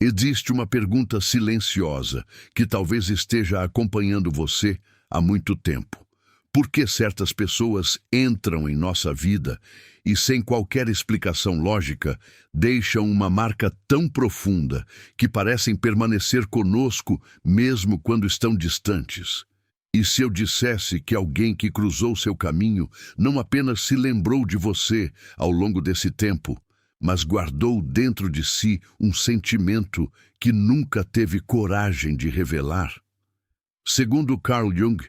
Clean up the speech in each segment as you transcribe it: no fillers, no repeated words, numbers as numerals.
Existe uma pergunta silenciosa que talvez esteja acompanhando você há muito tempo. Por que certas pessoas entram em nossa vida e, sem qualquer explicação lógica, deixam uma marca tão profunda que parecem permanecer conosco mesmo quando estão distantes? E se eu dissesse que alguém que cruzou seu caminho não apenas se lembrou de você ao longo desse tempo, mas guardou dentro de si um sentimento que nunca teve coragem de revelar? Segundo Carl Jung,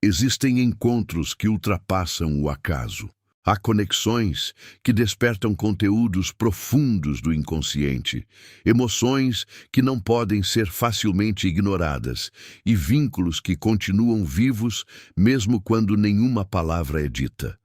existem encontros que ultrapassam o acaso. Há conexões que despertam conteúdos profundos do inconsciente, emoções que não podem ser facilmente ignoradas e vínculos que continuam vivos mesmo quando nenhuma palavra é dita.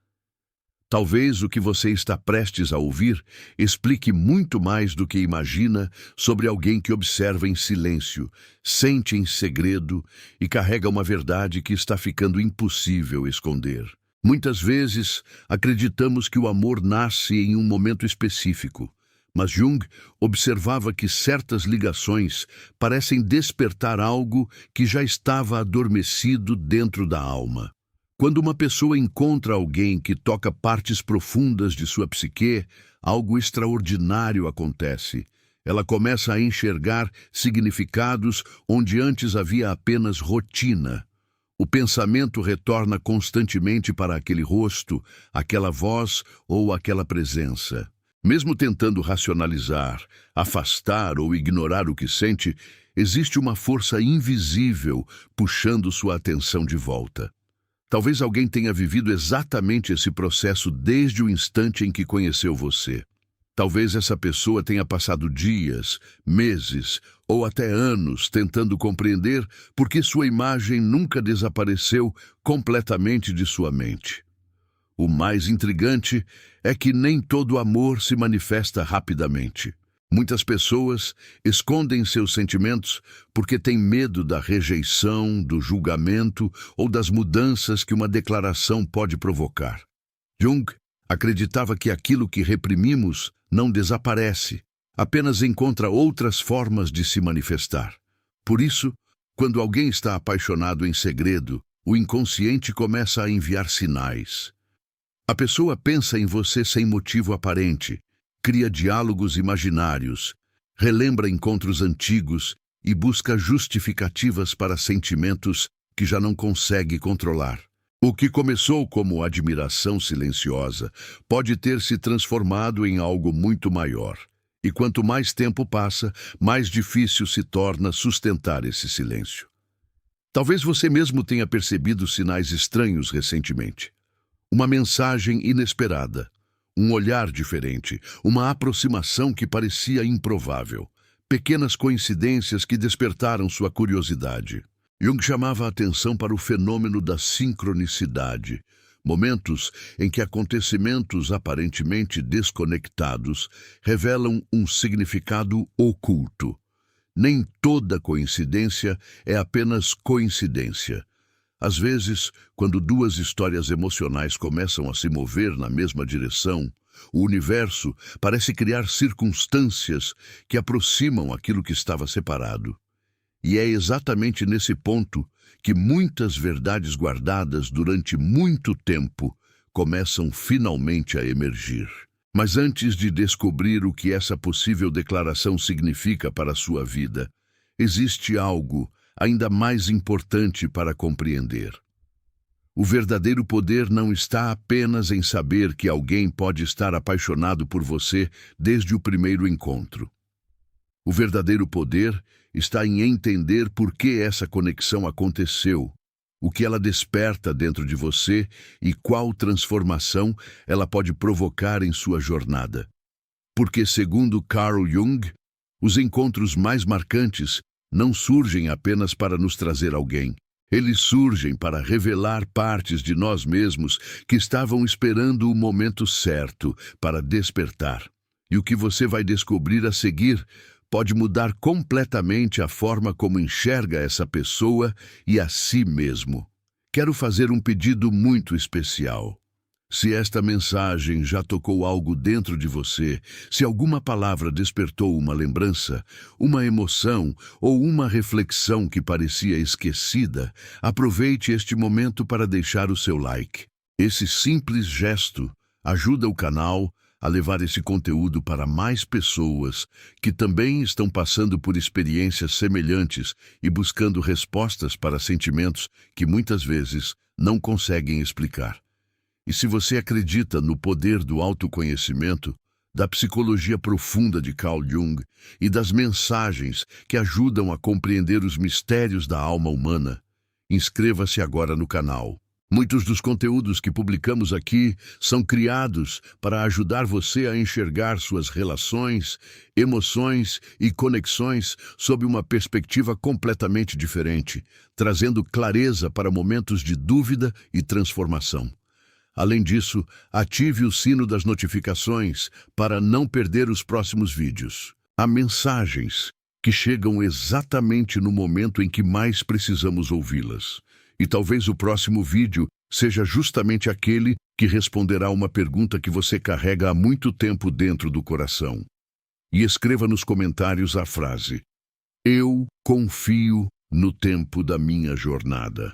Talvez o que você está prestes a ouvir explique muito mais do que imagina sobre alguém que observa em silêncio, sente em segredo e carrega uma verdade que está ficando impossível esconder. Muitas vezes acreditamos que o amor nasce em um momento específico, mas Jung observava que certas ligações parecem despertar algo que já estava adormecido dentro da alma. Quando uma pessoa encontra alguém que toca partes profundas de sua psique, algo extraordinário acontece. Ela começa a enxergar significados onde antes havia apenas rotina. O pensamento retorna constantemente para aquele rosto, aquela voz ou aquela presença. Mesmo tentando racionalizar, afastar ou ignorar o que sente, existe uma força invisível puxando sua atenção de volta. Talvez alguém tenha vivido exatamente esse processo desde o instante em que conheceu você. Talvez essa pessoa tenha passado dias, meses ou até anos tentando compreender por que sua imagem nunca desapareceu completamente de sua mente. O mais intrigante é que nem todo amor se manifesta rapidamente. Muitas pessoas escondem seus sentimentos porque têm medo da rejeição, do julgamento ou das mudanças que uma declaração pode provocar. Jung acreditava que aquilo que reprimimos não desaparece, apenas encontra outras formas de se manifestar. Por isso, quando alguém está apaixonado em segredo, o inconsciente começa a enviar sinais. A pessoa pensa em você sem motivo aparente, cria diálogos imaginários, relembra encontros antigos e busca justificativas para sentimentos que já não consegue controlar. O que começou como admiração silenciosa pode ter se transformado em algo muito maior. E quanto mais tempo passa, mais difícil se torna sustentar esse silêncio. Talvez você mesmo tenha percebido sinais estranhos recentemente. Uma mensagem inesperada, um olhar diferente, uma aproximação que parecia improvável, pequenas coincidências que despertaram sua curiosidade. Jung chamava a atenção para o fenômeno da sincronicidade, momentos em que acontecimentos aparentemente desconectados revelam um significado oculto. Nem toda coincidência é apenas coincidência. Às vezes, quando duas histórias emocionais começam a se mover na mesma direção, o universo parece criar circunstâncias que aproximam aquilo que estava separado. E é exatamente nesse ponto que muitas verdades guardadas durante muito tempo começam finalmente a emergir. Mas antes de descobrir o que essa possível declaração significa para a sua vida, existe algo ainda mais importante para compreender. O verdadeiro poder não está apenas em saber que alguém pode estar apaixonado por você desde o primeiro encontro. O verdadeiro poder está em entender por que essa conexão aconteceu, o que ela desperta dentro de você e qual transformação ela pode provocar em sua jornada. Porque, segundo Carl Jung, os encontros mais marcantes não surgem apenas para nos trazer alguém. Eles surgem para revelar partes de nós mesmos que estavam esperando o momento certo para despertar. E o que você vai descobrir a seguir pode mudar completamente a forma como enxerga essa pessoa e a si mesmo. Quero fazer um pedido muito especial. Se esta mensagem já tocou algo dentro de você, se alguma palavra despertou uma lembrança, uma emoção ou uma reflexão que parecia esquecida, aproveite este momento para deixar o seu like. Esse simples gesto ajuda o canal a levar esse conteúdo para mais pessoas que também estão passando por experiências semelhantes e buscando respostas para sentimentos que muitas vezes não conseguem explicar. E se você acredita no poder do autoconhecimento, da psicologia profunda de Carl Jung e das mensagens que ajudam a compreender os mistérios da alma humana, inscreva-se agora no canal. Muitos dos conteúdos que publicamos aqui são criados para ajudar você a enxergar suas relações, emoções e conexões sob uma perspectiva completamente diferente, trazendo clareza para momentos de dúvida e transformação. Além disso, ative o sino das notificações para não perder os próximos vídeos. Há mensagens que chegam exatamente no momento em que mais precisamos ouvi-las. E talvez o próximo vídeo seja justamente aquele que responderá uma pergunta que você carrega há muito tempo dentro do coração. E escreva nos comentários a frase: "Eu confio no tempo da minha jornada".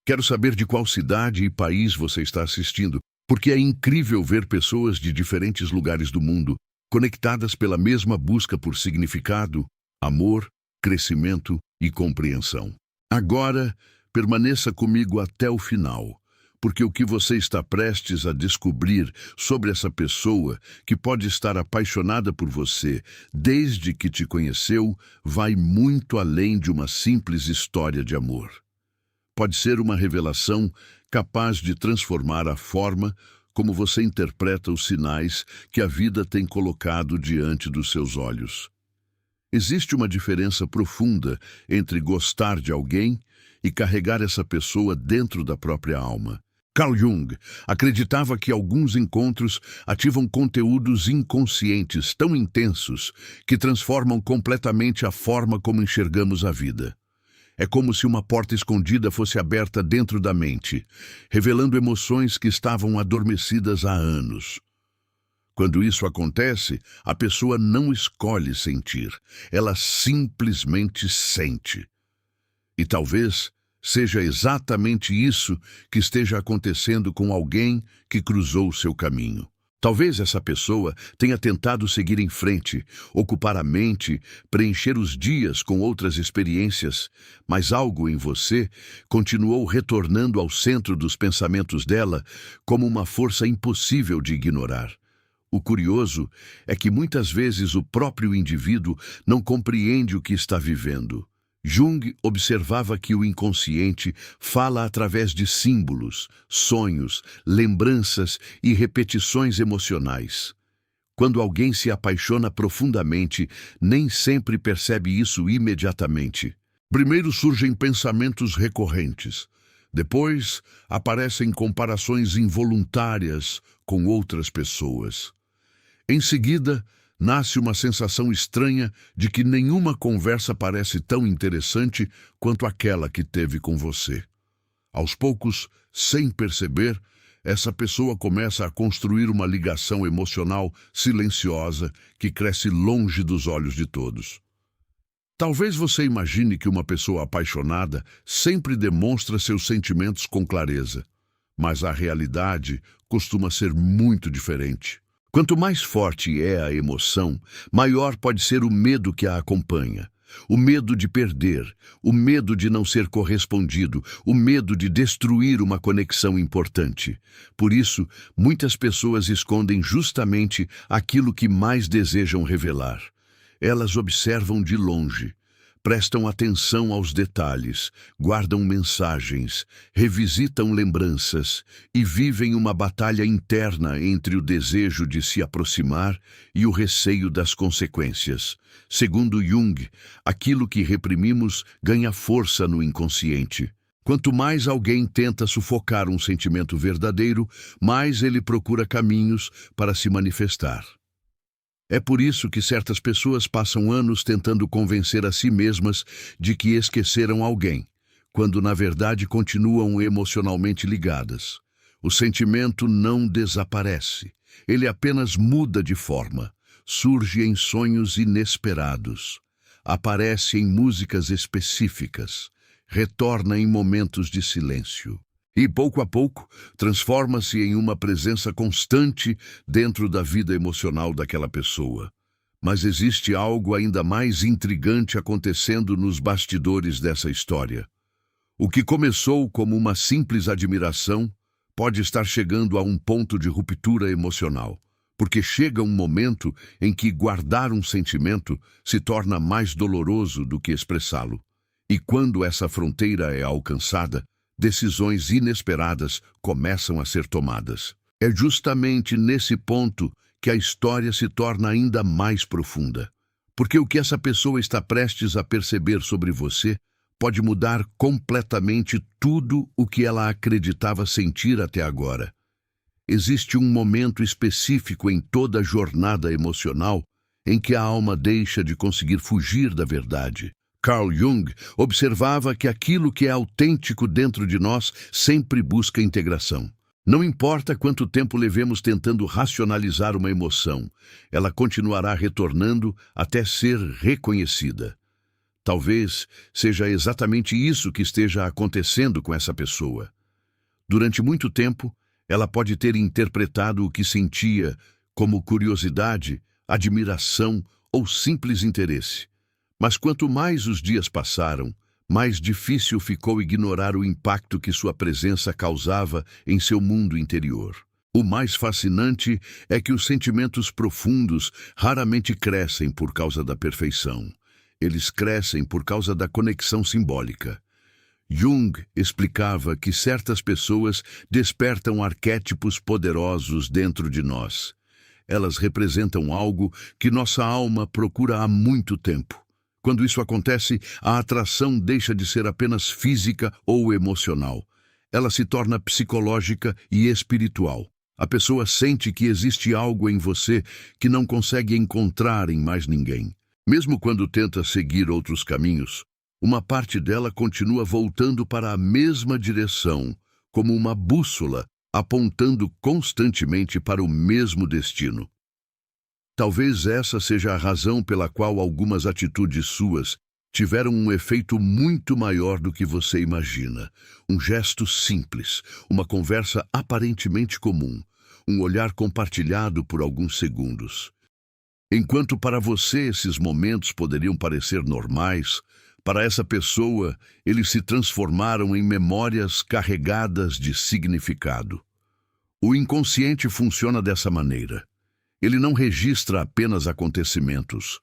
Quero saber de qual cidade e país você está assistindo, porque é incrível ver pessoas de diferentes lugares do mundo conectadas pela mesma busca por significado, amor, crescimento e compreensão. Agora, permaneça comigo até o final, porque o que você está prestes a descobrir sobre essa pessoa que pode estar apaixonada por você desde que te conheceu vai muito além de uma simples história de amor. Pode ser uma revelação capaz de transformar a forma como você interpreta os sinais que a vida tem colocado diante dos seus olhos. Existe uma diferença profunda entre gostar de alguém e carregar essa pessoa dentro da própria alma. Carl Jung acreditava que alguns encontros ativam conteúdos inconscientes tão intensos que transformam completamente a forma como enxergamos a vida. É como se uma porta escondida fosse aberta dentro da mente, revelando emoções que estavam adormecidas há anos. Quando isso acontece, a pessoa não escolhe sentir, ela simplesmente sente. E talvez seja exatamente isso que esteja acontecendo com alguém que cruzou o seu caminho. Talvez essa pessoa tenha tentado seguir em frente, ocupar a mente, preencher os dias com outras experiências, mas algo em você continuou retornando ao centro dos pensamentos dela como uma força impossível de ignorar. O curioso é que muitas vezes o próprio indivíduo não compreende o que está vivendo. Jung observava que o inconsciente fala através de símbolos, sonhos, lembranças e repetições emocionais. Quando alguém se apaixona profundamente, nem sempre percebe isso imediatamente. Primeiro surgem pensamentos recorrentes. Depois, aparecem comparações involuntárias com outras pessoas. Em seguida, nasce uma sensação estranha de que nenhuma conversa parece tão interessante quanto aquela que teve com você. Aos poucos, sem perceber, essa pessoa começa a construir uma ligação emocional silenciosa que cresce longe dos olhos de todos. Talvez você imagine que uma pessoa apaixonada sempre demonstra seus sentimentos com clareza, mas a realidade costuma ser muito diferente. Quanto mais forte é a emoção, maior pode ser o medo que a acompanha. O medo de perder, o medo de não ser correspondido, o medo de destruir uma conexão importante. Por isso, muitas pessoas escondem justamente aquilo que mais desejam revelar. Elas observam de longe, prestam atenção aos detalhes, guardam mensagens, revisitam lembranças e vivem uma batalha interna entre o desejo de se aproximar e o receio das consequências. Segundo Jung, aquilo que reprimimos ganha força no inconsciente. Quanto mais alguém tenta sufocar um sentimento verdadeiro, mais ele procura caminhos para se manifestar. É por isso que certas pessoas passam anos tentando convencer a si mesmas de que esqueceram alguém, quando na verdade continuam emocionalmente ligadas. O sentimento não desaparece. Ele apenas muda de forma. Surge em sonhos inesperados. Aparece em músicas específicas. Retorna em momentos de silêncio. E, pouco a pouco, transforma-se em uma presença constante dentro da vida emocional daquela pessoa. Mas existe algo ainda mais intrigante acontecendo nos bastidores dessa história. O que começou como uma simples admiração pode estar chegando a um ponto de ruptura emocional, porque chega um momento em que guardar um sentimento se torna mais doloroso do que expressá-lo. E quando essa fronteira é alcançada, decisões inesperadas começam a ser tomadas. É justamente nesse ponto que a história se torna ainda mais profunda, porque o que essa pessoa está prestes a perceber sobre você pode mudar completamente tudo o que ela acreditava sentir até agora. Existe um momento específico em toda a jornada emocional em que a alma deixa de conseguir fugir da verdade. Carl Jung observava que aquilo que é autêntico dentro de nós sempre busca integração. Não importa quanto tempo levemos tentando racionalizar uma emoção, ela continuará retornando até ser reconhecida. Talvez seja exatamente isso que esteja acontecendo com essa pessoa. Durante muito tempo, ela pode ter interpretado o que sentia como curiosidade, admiração ou simples interesse. Mas quanto mais os dias passaram, mais difícil ficou ignorar o impacto que sua presença causava em seu mundo interior. O mais fascinante é que os sentimentos profundos raramente crescem por causa da perfeição. Eles crescem por causa da conexão simbólica. Jung explicava que certas pessoas despertam arquétipos poderosos dentro de nós. Elas representam algo que nossa alma procura há muito tempo. Quando isso acontece, a atração deixa de ser apenas física ou emocional. Ela se torna psicológica e espiritual. A pessoa sente que existe algo em você que não consegue encontrar em mais ninguém. Mesmo quando tenta seguir outros caminhos, uma parte dela continua voltando para a mesma direção, como uma bússola, apontando constantemente para o mesmo destino. Talvez essa seja a razão pela qual algumas atitudes suas tiveram um efeito muito maior do que você imagina. Um gesto simples, uma conversa aparentemente comum, um olhar compartilhado por alguns segundos. Enquanto para você esses momentos poderiam parecer normais, para essa pessoa eles se transformaram em memórias carregadas de significado. O inconsciente funciona dessa maneira. Ele não registra apenas acontecimentos,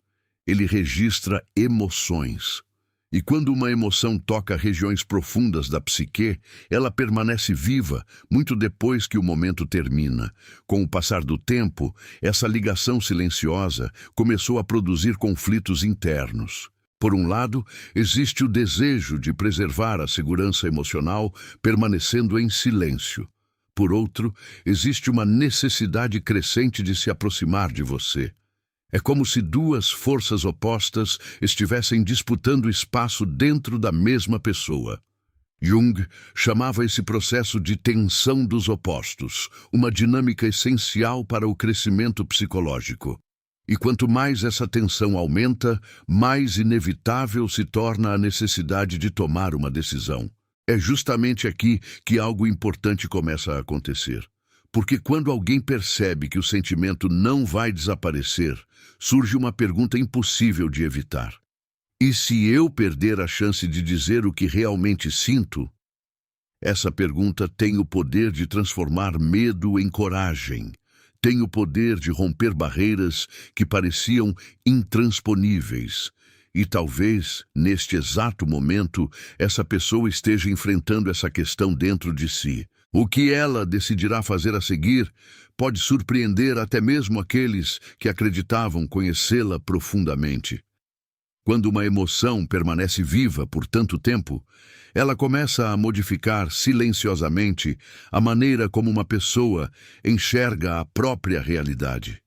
ele registra emoções. E quando uma emoção toca regiões profundas da psique, ela permanece viva muito depois que o momento termina. Com o passar do tempo, essa ligação silenciosa começou a produzir conflitos internos. Por um lado, existe o desejo de preservar a segurança emocional permanecendo em silêncio. Por outro, existe uma necessidade crescente de se aproximar de você. É como se duas forças opostas estivessem disputando espaço dentro da mesma pessoa. Jung chamava esse processo de tensão dos opostos, uma dinâmica essencial para o crescimento psicológico. E quanto mais essa tensão aumenta, mais inevitável se torna a necessidade de tomar uma decisão. É justamente aqui que algo importante começa a acontecer. Porque quando alguém percebe que o sentimento não vai desaparecer, surge uma pergunta impossível de evitar. E se eu perder a chance de dizer o que realmente sinto? Essa pergunta tem o poder de transformar medo em coragem. Tem o poder de romper barreiras que pareciam intransponíveis. E talvez, neste exato momento, essa pessoa esteja enfrentando essa questão dentro de si. O que ela decidirá fazer a seguir pode surpreender até mesmo aqueles que acreditavam conhecê-la profundamente. Quando uma emoção permanece viva por tanto tempo, ela começa a modificar silenciosamente a maneira como uma pessoa enxerga a própria realidade.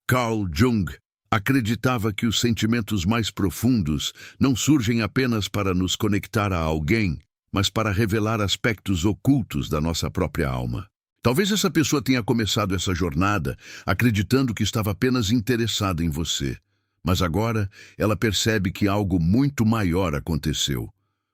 Carl Jung acreditava que os sentimentos mais profundos não surgem apenas para nos conectar a alguém, mas para revelar aspectos ocultos da nossa própria alma. Talvez essa pessoa tenha começado essa jornada acreditando que estava apenas interessada em você, mas agora ela percebe que algo muito maior aconteceu.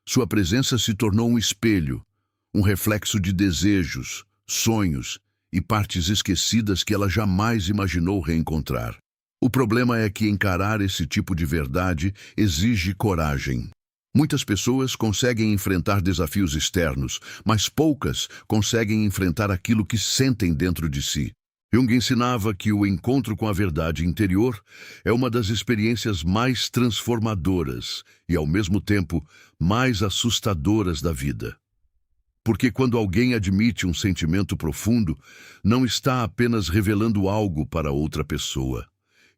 Sua presença se tornou um espelho, um reflexo de desejos, sonhos e partes esquecidas que ela jamais imaginou reencontrar. O problema é que encarar esse tipo de verdade exige coragem. Muitas pessoas conseguem enfrentar desafios externos, mas poucas conseguem enfrentar aquilo que sentem dentro de si. Jung ensinava que o encontro com a verdade interior é uma das experiências mais transformadoras e, ao mesmo tempo, mais assustadoras da vida. Porque quando alguém admite um sentimento profundo, não está apenas revelando algo para outra pessoa.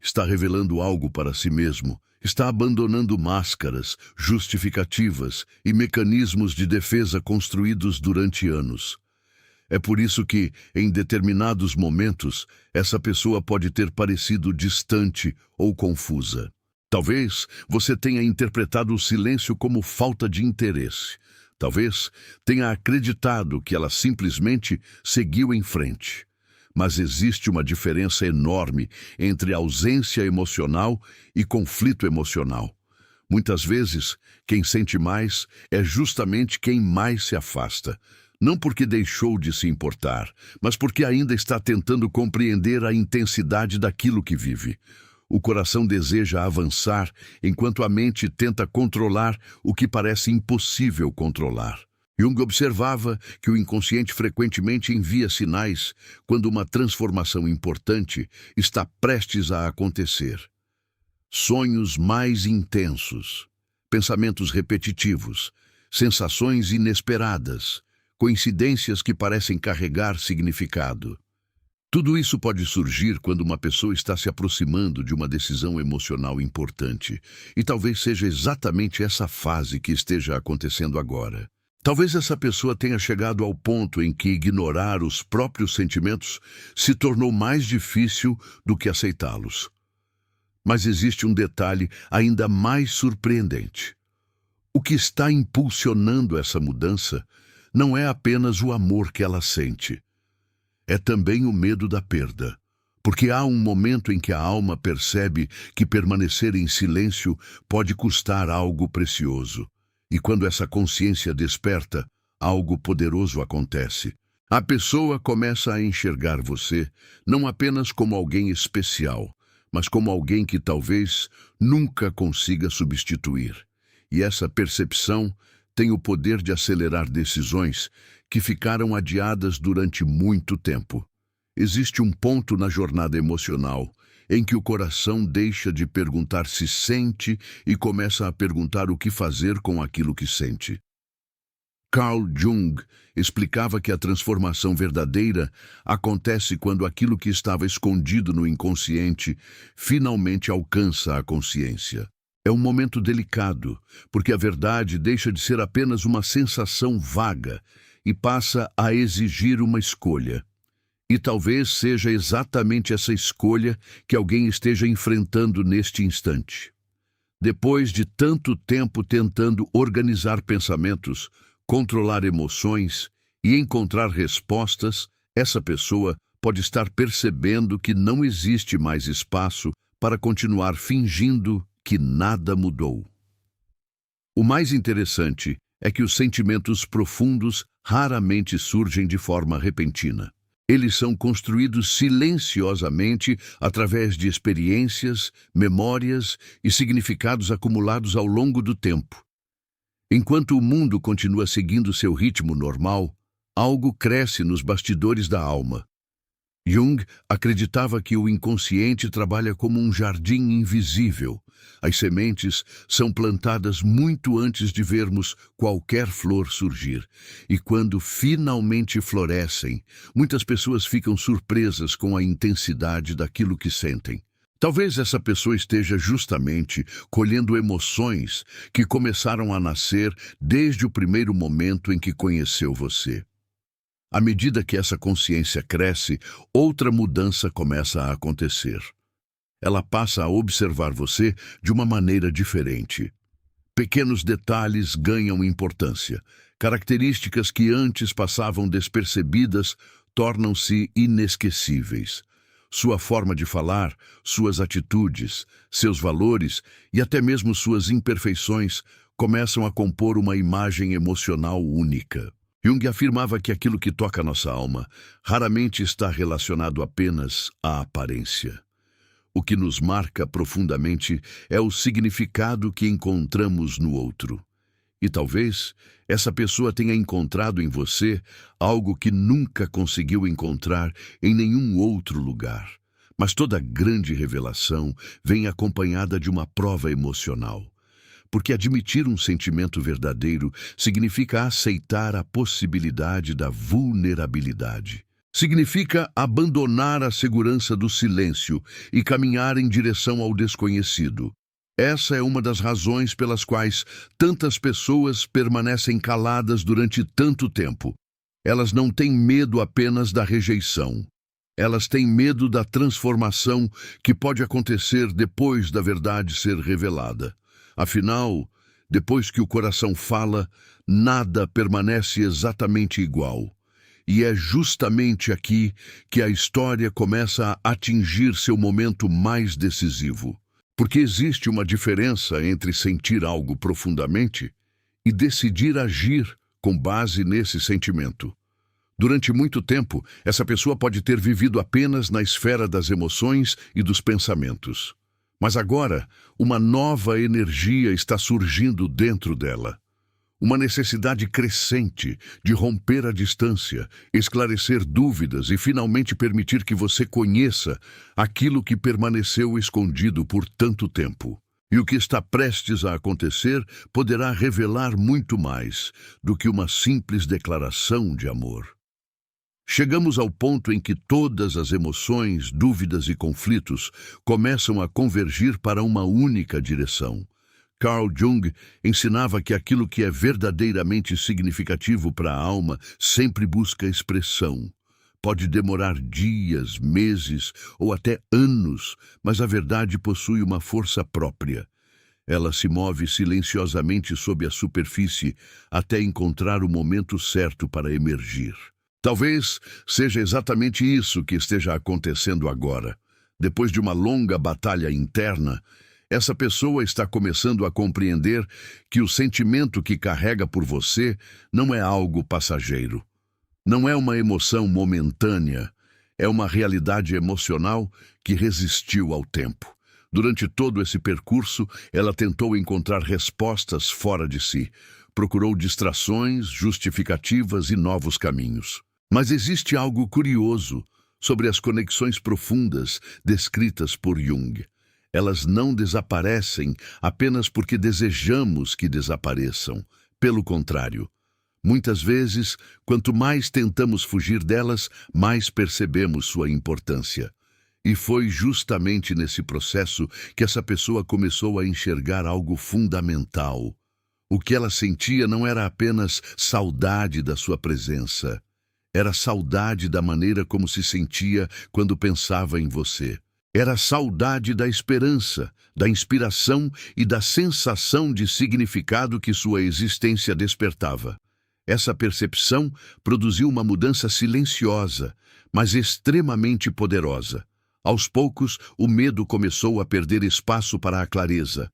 Está revelando algo para si mesmo. Está abandonando máscaras, justificativas e mecanismos de defesa construídos durante anos. É por isso que, em determinados momentos, essa pessoa pode ter parecido distante ou confusa. Talvez você tenha interpretado o silêncio como falta de interesse. Talvez tenha acreditado que ela simplesmente seguiu em frente. Mas existe uma diferença enorme entre ausência emocional e conflito emocional. Muitas vezes, quem sente mais é justamente quem mais se afasta. Não porque deixou de se importar, mas porque ainda está tentando compreender a intensidade daquilo que vive. O coração deseja avançar, enquanto a mente tenta controlar o que parece impossível controlar. Jung observava que o inconsciente frequentemente envia sinais quando uma transformação importante está prestes a acontecer. Sonhos mais intensos, pensamentos repetitivos, sensações inesperadas, coincidências que parecem carregar significado. Tudo isso pode surgir quando uma pessoa está se aproximando de uma decisão emocional importante, e talvez seja exatamente essa fase que esteja acontecendo agora. Talvez essa pessoa tenha chegado ao ponto em que ignorar os próprios sentimentos se tornou mais difícil do que aceitá-los. Mas existe um detalhe ainda mais surpreendente. O que está impulsionando essa mudança não é apenas o amor que ela sente. É também o medo da perda. Porque há um momento em que a alma percebe que permanecer em silêncio pode custar algo precioso. E quando essa consciência desperta, algo poderoso acontece. A pessoa começa a enxergar você não apenas como alguém especial, mas como alguém que talvez nunca consiga substituir. E essa percepção tem o poder de acelerar decisões que ficaram adiadas durante muito tempo. Existe um ponto na jornada emocional em que o coração deixa de perguntar se sente e começa a perguntar o que fazer com aquilo que sente. Carl Jung explicava que a transformação verdadeira acontece quando aquilo que estava escondido no inconsciente finalmente alcança a consciência. É um momento delicado, porque a verdade deixa de ser apenas uma sensação vaga e passa a exigir uma escolha. E talvez seja exatamente essa escolha que alguém esteja enfrentando neste instante. Depois de tanto tempo tentando organizar pensamentos, controlar emoções e encontrar respostas, essa pessoa pode estar percebendo que não existe mais espaço para continuar fingindo que nada mudou. O mais interessante é que os sentimentos profundos raramente surgem de forma repentina. Eles são construídos silenciosamente através de experiências, memórias e significados acumulados ao longo do tempo. Enquanto o mundo continua seguindo seu ritmo normal, algo cresce nos bastidores da alma. Jung acreditava que o inconsciente trabalha como um jardim invisível. As sementes são plantadas muito antes de vermos qualquer flor surgir. E quando finalmente florescem, muitas pessoas ficam surpresas com a intensidade daquilo que sentem. Talvez essa pessoa esteja justamente colhendo emoções que começaram a nascer desde o primeiro momento em que conheceu você. À medida que essa consciência cresce, outra mudança começa a acontecer. Ela passa a observar você de uma maneira diferente. Pequenos detalhes ganham importância. Características que antes passavam despercebidas tornam-se inesquecíveis. Sua forma de falar, suas atitudes, seus valores e até mesmo suas imperfeições começam a compor uma imagem emocional única. Jung afirmava que aquilo que toca nossa alma raramente está relacionado apenas à aparência. O que nos marca profundamente é o significado que encontramos no outro. E talvez essa pessoa tenha encontrado em você algo que nunca conseguiu encontrar em nenhum outro lugar. Mas toda grande revelação vem acompanhada de uma prova emocional. Porque admitir um sentimento verdadeiro significa aceitar a possibilidade da vulnerabilidade. Significa abandonar a segurança do silêncio e caminhar em direção ao desconhecido. Essa é uma das razões pelas quais tantas pessoas permanecem caladas durante tanto tempo. Elas não têm medo apenas da rejeição. Elas têm medo da transformação que pode acontecer depois da verdade ser revelada. Afinal, depois que o coração fala, nada permanece exatamente igual. E é justamente aqui que a história começa a atingir seu momento mais decisivo. Porque existe uma diferença entre sentir algo profundamente e decidir agir com base nesse sentimento. Durante muito tempo, essa pessoa pode ter vivido apenas na esfera das emoções e dos pensamentos. Mas agora, uma nova energia está surgindo dentro dela. Uma necessidade crescente de romper a distância, esclarecer dúvidas e finalmente permitir que você conheça aquilo que permaneceu escondido por tanto tempo. E o que está prestes a acontecer poderá revelar muito mais do que uma simples declaração de amor. Chegamos ao ponto em que todas as emoções, dúvidas e conflitos começam a convergir para uma única direção. Carl Jung ensinava que aquilo que é verdadeiramente significativo para a alma sempre busca expressão. Pode demorar dias, meses ou até anos, mas a verdade possui uma força própria. Ela se move silenciosamente sob a superfície até encontrar o momento certo para emergir. Talvez seja exatamente isso que esteja acontecendo agora. Depois de uma longa batalha interna, essa pessoa está começando a compreender que o sentimento que carrega por você não é algo passageiro. Não é uma emoção momentânea, é uma realidade emocional que resistiu ao tempo. Durante todo esse percurso, ela tentou encontrar respostas fora de si, procurou distrações, justificativas e novos caminhos. Mas existe algo curioso sobre as conexões profundas descritas por Jung. Elas não desaparecem apenas porque desejamos que desapareçam. Pelo contrário, muitas vezes, quanto mais tentamos fugir delas, mais percebemos sua importância. E foi justamente nesse processo que essa pessoa começou a enxergar algo fundamental. O que ela sentia não era apenas saudade da sua presença. Era saudade da maneira como se sentia quando pensava em você. Era saudade da esperança, da inspiração e da sensação de significado que sua existência despertava. Essa percepção produziu uma mudança silenciosa, mas extremamente poderosa. Aos poucos, o medo começou a perder espaço para a clareza.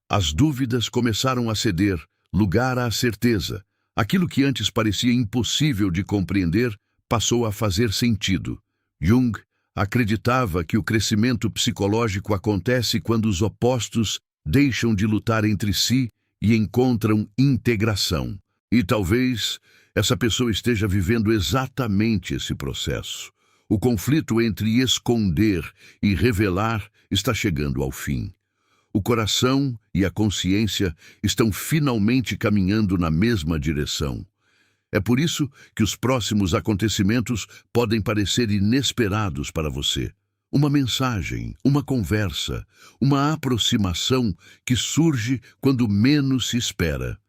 As dúvidas começaram a ceder lugar à certeza. Aquilo que antes parecia impossível de compreender passou a fazer sentido. Jung acreditava que o crescimento psicológico acontece quando os opostos deixam de lutar entre si e encontram integração. E talvez essa pessoa esteja vivendo exatamente esse processo. O conflito entre esconder e revelar está chegando ao fim. O coração e a consciência estão finalmente caminhando na mesma direção. É por isso que os próximos acontecimentos podem parecer inesperados para você. Uma mensagem, uma conversa, uma aproximação que surge quando menos se espera.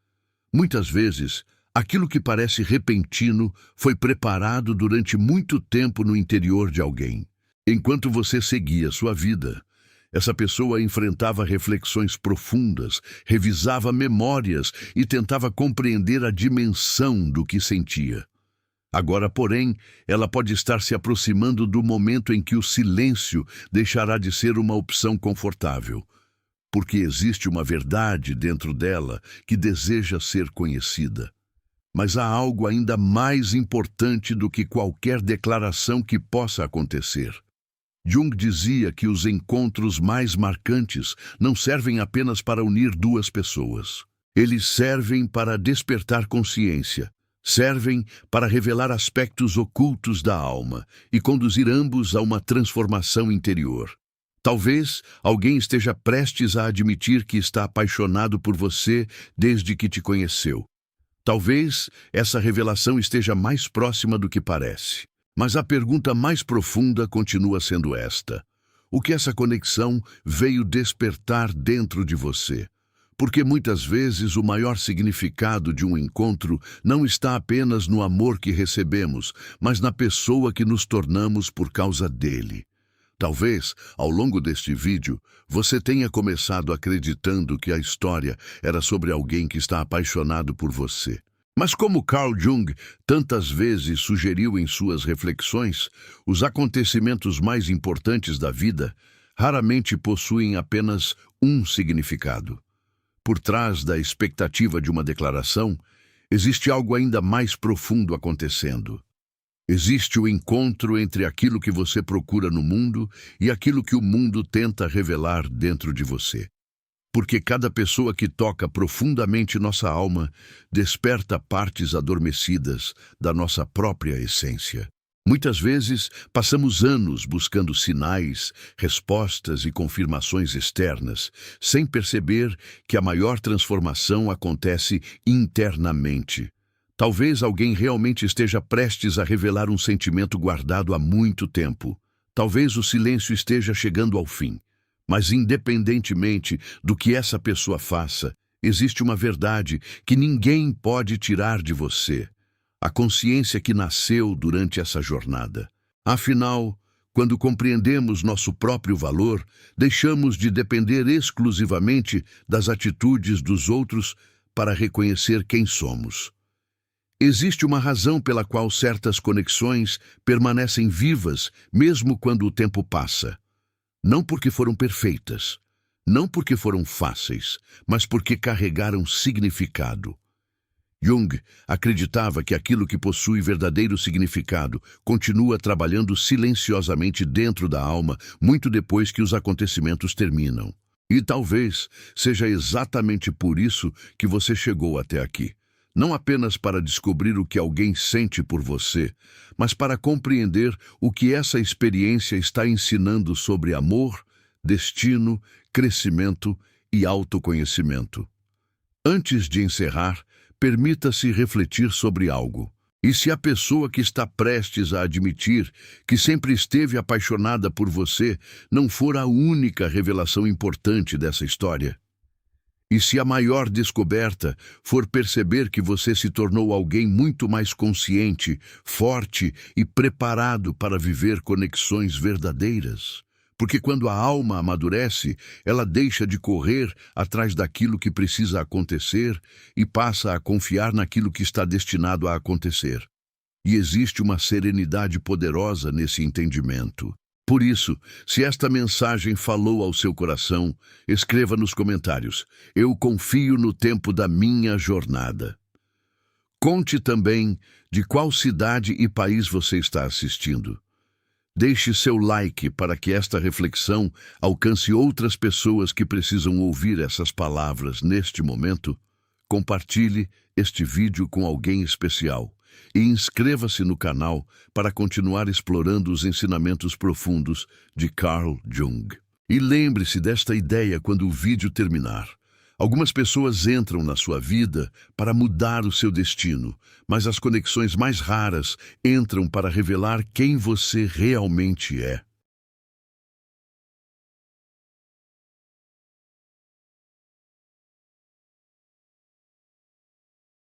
Muitas vezes, aquilo que parece repentino foi preparado durante muito tempo no interior de alguém. Enquanto você seguia sua vida, essa pessoa enfrentava reflexões profundas, revisava memórias e tentava compreender a dimensão do que sentia. Agora, porém, ela pode estar se aproximando do momento em que o silêncio deixará de ser uma opção confortável, porque existe uma verdade dentro dela que deseja ser conhecida. Mas há algo ainda mais importante do que qualquer declaração que possa acontecer. Jung dizia que os encontros mais marcantes não servem apenas para unir duas pessoas. Eles servem para despertar consciência, servem para revelar aspectos ocultos da alma e conduzir ambos a uma transformação interior. Talvez alguém esteja prestes a admitir que está apaixonado por você desde que te conheceu. Talvez essa revelação esteja mais próxima do que parece. Mas a pergunta mais profunda continua sendo esta: o que essa conexão veio despertar dentro de você? Porque muitas vezes o maior significado de um encontro não está apenas no amor que recebemos, mas na pessoa que nos tornamos por causa dele. Talvez, ao longo deste vídeo, você tenha começado acreditando que a história era sobre alguém que está apaixonado por você. Mas como Carl Jung tantas vezes sugeriu em suas reflexões, os acontecimentos mais importantes da vida raramente possuem apenas um significado. Por trás da expectativa de uma declaração, existe algo ainda mais profundo acontecendo. Existe o encontro entre aquilo que você procura no mundo e aquilo que o mundo tenta revelar dentro de você. Porque cada pessoa que toca profundamente nossa alma desperta partes adormecidas da nossa própria essência. Muitas vezes, passamos anos buscando sinais, respostas e confirmações externas, sem perceber que a maior transformação acontece internamente. Talvez alguém realmente esteja prestes a revelar um sentimento guardado há muito tempo. Talvez o silêncio esteja chegando ao fim. Mas independentemente do que essa pessoa faça, existe uma verdade que ninguém pode tirar de você: a consciência que nasceu durante essa jornada. Afinal, quando compreendemos nosso próprio valor, deixamos de depender exclusivamente das atitudes dos outros para reconhecer quem somos. Existe uma razão pela qual certas conexões permanecem vivas mesmo quando o tempo passa. Não porque foram perfeitas, não porque foram fáceis, mas porque carregaram significado. Jung acreditava que aquilo que possui verdadeiro significado continua trabalhando silenciosamente dentro da alma muito depois que os acontecimentos terminam. E talvez seja exatamente por isso que você chegou até aqui. Não apenas para descobrir o que alguém sente por você, mas para compreender o que essa experiência está ensinando sobre amor, destino, crescimento e autoconhecimento. Antes de encerrar, permita-se refletir sobre algo. E se a pessoa que está prestes a admitir que sempre esteve apaixonada por você não for a única revelação importante dessa história? E se a maior descoberta for perceber que você se tornou alguém muito mais consciente, forte e preparado para viver conexões verdadeiras? Porque quando a alma amadurece, ela deixa de correr atrás daquilo que precisa acontecer e passa a confiar naquilo que está destinado a acontecer. E existe uma serenidade poderosa nesse entendimento. Por isso, se esta mensagem falou ao seu coração, escreva nos comentários: eu confio no tempo da minha jornada. Conte também de qual cidade e país você está assistindo. Deixe seu like para que esta reflexão alcance outras pessoas que precisam ouvir essas palavras neste momento. Compartilhe este vídeo com alguém especial. E inscreva-se no canal para continuar explorando os ensinamentos profundos de Carl Jung. E lembre-se desta ideia quando o vídeo terminar. Algumas pessoas entram na sua vida para mudar o seu destino, mas as conexões mais raras entram para revelar quem você realmente é.